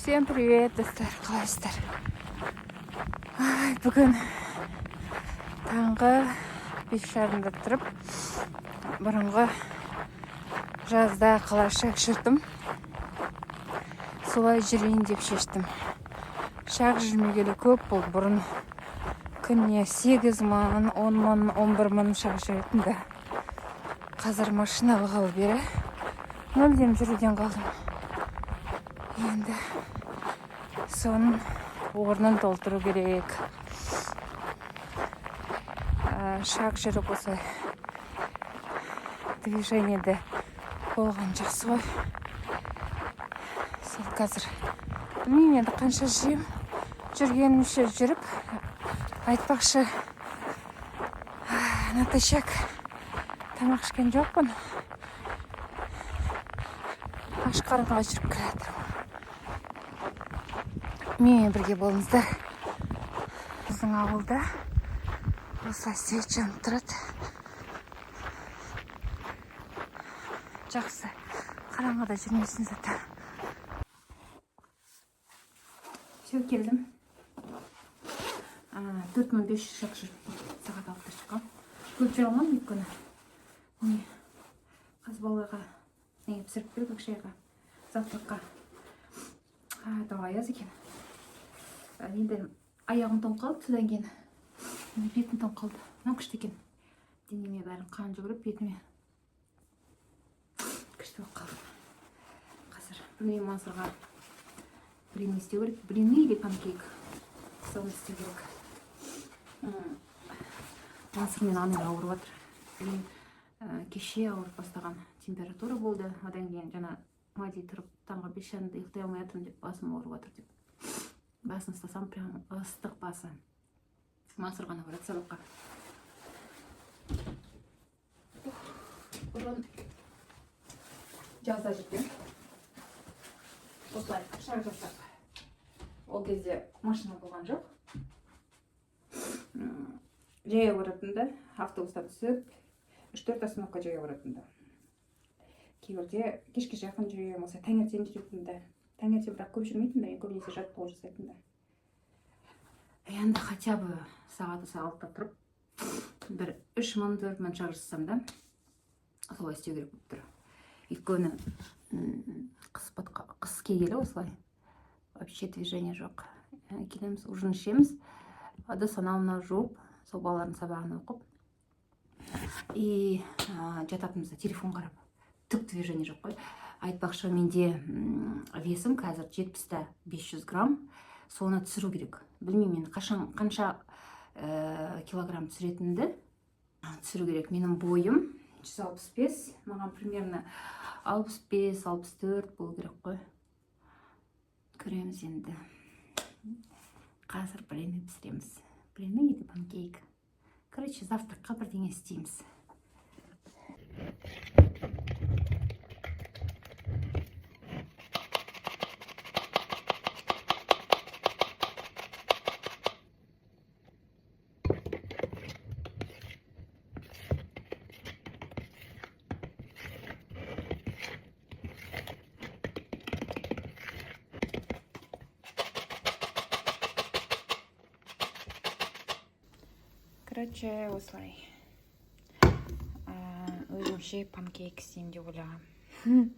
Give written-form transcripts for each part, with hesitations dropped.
Всем привет, достар, қалайсыздар? Бүгін таңғы 5:30-да тұрып, бұрынғы жазда қалай шақ жүрдім. Солай жүрейін деп шештім. Шақ жүрмегелі көп болды. Бұрын күніне 8 мың, 10 мың, 11 мың шақ жүретін да. Қазір машина алғалы бері мүлдем жүруден қалдым. Енді соның орнын толтыру керек. Шақ жүріп осылай движениеде болған жақсы ғой. Сол қазір білмеймін енді қанша жүргенімше жүріп айтпақшы наташак тамақ ішкен жоқпын. Аш қарынға жүріп келе жатырмын. Менімен бірге болыңыздар. Біздің ауылда осылай свет жанып тұрады. Жақсы. Қараңғыда жүрмейсің заты. Все, келдім. 4500 шақ жүріп сағат 6-та шыққам. Көп жүре алмадым өйткені. Міне қаз балаға неге пісіріп бердік шайға, завтракқа. Аяз екен. Енді аяғым тоңып қалды, содан кейін бетім тоңып қалды. Күшті екен. Денеме бәрін қан жүгіріп, бетіме күшті болып қалды. Қазір білмеймін, Мансұрға блин істеу керек. Блин или панкейк. Соны істеу керек. Мансыр мен анығы ауырып жатыр. Кеше ауырып бастаған температура болды. Одан кейін жаңа мадей тұрып таңғы 5:30-да ұйықтай алмай жатырмын деп, басым ауырып жатыр деп. Басын ұстасам, прям ыстық басы. Мансұр ғана барады сабаққа. Бұрын жазда жүрдім. Осылай шақ жасап. Ол кезде машина болған жоқ. Жаяу баратында, автобустан түсіп, 3-4 остановка жаяу баратында. Кейбірде кешке жақын жүрем, осылай таңертең жүретінді. Таңертең бірақ көп жүрмейтін да, көбінесе жаттығу жасайтын да. Енді хотя бы сағаты 6-та тұрып, бір 3 мың, 4 мың шақ жасасам да, солай істеу керек болып тұр. Өйткені қыс келгелі осылай. Вообще движение жоқ. Келеміз, ужин ішеміз, ыдыс анау жуып, сол балалардың сабағын оқып. И жататымызда телефон қарап. Түк движение жоқ қой. Айтпақшы, менде весім қазір 70-та 500 грамм. Соны түсіру керек. Білмеймін, қанша килограмм түсіретінді түсіру керек. Менің бойым 165, маған примерно 65-64 болу керек қой. Көреміз енді. Қазір блины пісіреміз. Блины или панкейк. Короче, завтракқа бірдеңе істейміз. Короче, осылай. Өзімше панкейк істеймін деп ойлағам.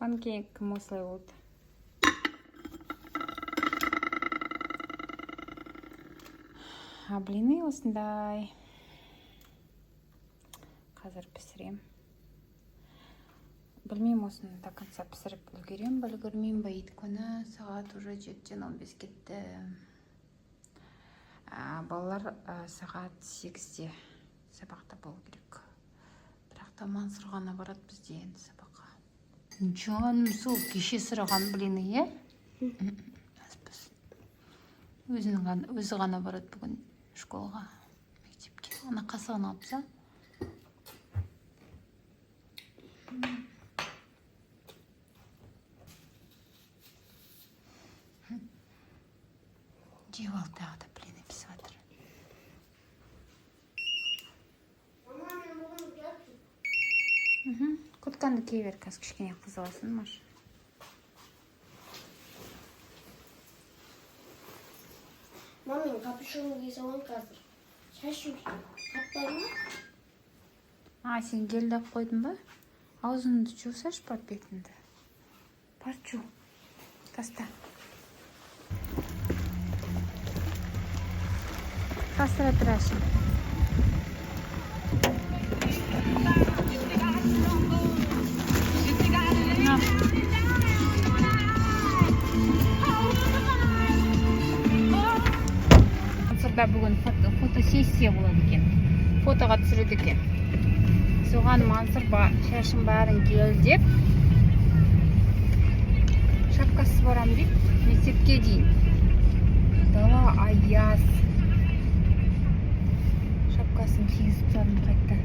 Панкейк кім осылай болды. Блины осындай. Қазір пісірем. Білмеймін, осыны до конца пісіріп үлгерем бі, үлгермеймін бі, өйткені сағат уже 7:15 кетті. Балалар сағат 8-де сабақта болу керек. Бірақ та Мансұр ғана барады бізде енді сабаққа. Жаным, сол кеше сұраған блины, е? Өзі ғана барады бүгін школға, мектепке. Ана қасығын алыпса. Жеп алды тағы да блин пісіп жатыр. Kurtkanı key ver, kas kişkene kızılasın var. Мамин капюшон кийсе ғой қазір. Шашым қатпай ма? Сен гель деп қойдың ба? Аузыңды жусаш бар бетіңді. Бар жу. Таста. Тастыра тұрасың. Мансұрда бүгін фотосессия болады екен. Фотоға түсіреді екен. Соған Мансұр шашын бәрін гелдеп, шапкасыз барам деп, мектепке дейін. Дала аяз. Шапкасын кигізіп тастадым қайтта.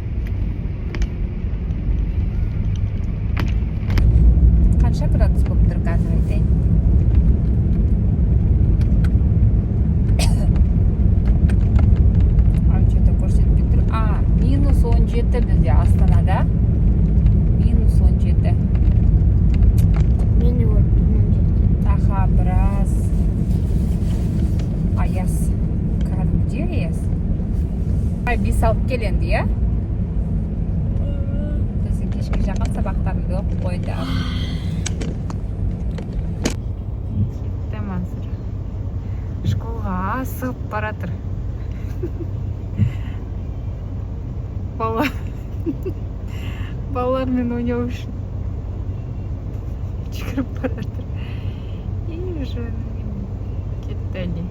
Қанша градус болып тұр қазір айтайын? Что-то көрсетпей тұр. Минус 17 бізде Астанада. Минус 17. Мені вот Аха, біраз аяз. Кәдімгідей аяз. Бес алып кел енді, иә? Сен кешке жақын сабақтарыңды оқып қойды. Кетті Мансұр. Школға асығып баратыр. Балалармен ойнау үшін жүгіріп баратыр. Уже кетті әлі.